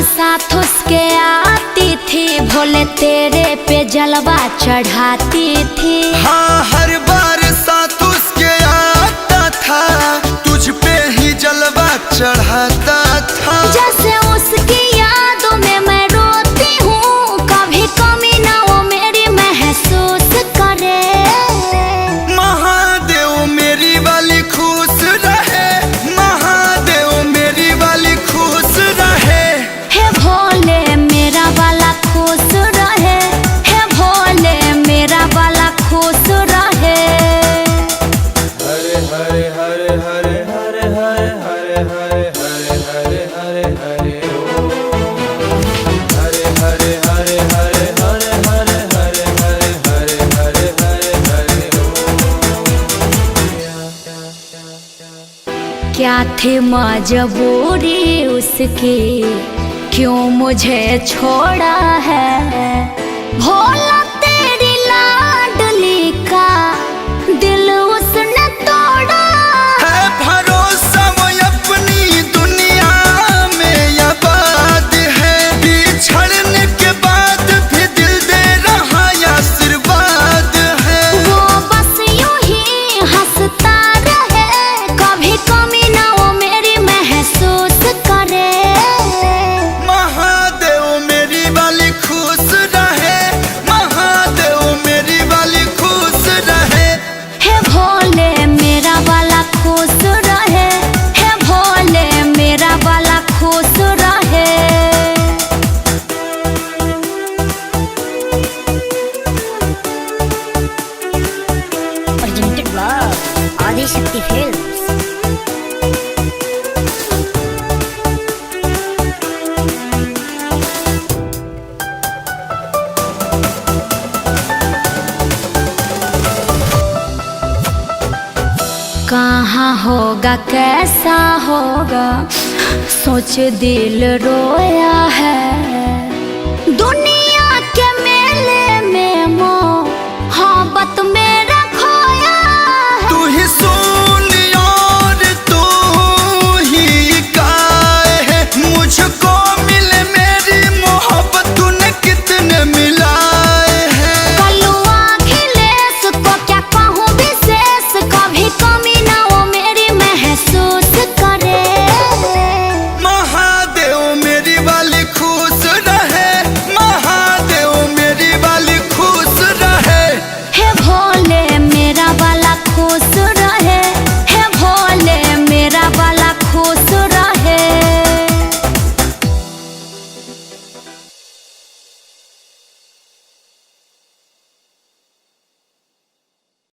साथ उसके आती थी, भोले तेरे पे जलवा चढ़ाती थी। हाँ हर बार साथ उसके आता था, तुझ पे ही जलवा चढ़ाता था। जैसे उसकी यादों में मैं रोती हूँ, कभी कमी ना वो मेरी महसूस करे। महादेव मेरी वाली खुश रहे, महादेव मेरी वाली खुश रहे। हे भोले मेरा वाला खुश रहे, हे भोले मेरा वाला खुश रहे। हरे हरे हरे हरे हरे हरे हरे हरे हरे हरे हरे हरे ओ। हरे हरे हरे हरे हरे हरे हरे हरे हरे हरे हरे हरे ओ। क्या थी मजबूरी उसकी, क्यों मुझे छोड़ा है। भोला तेरी लाडली का दिल उसने तोड़ा। है भरोसा वो अपनी दुनिया में आबाद है, बिछड़ने के बाद भी दिल दे रहा आशीर्वाद है। वो बस यूं ही हंसता रहे, कभी कमी ना वो मेरी महसूस करे। महादेव मेरी वाली खुश रहे, महादेव मेरी वाली खुश रहे। हे भोले मेरा वाला खुश रहे, हे भोले मेरा वाला खुश रहे। Presented by Adi Shakti Films. कहाँ होगा कैसा होगा, सोच दिल रोया है।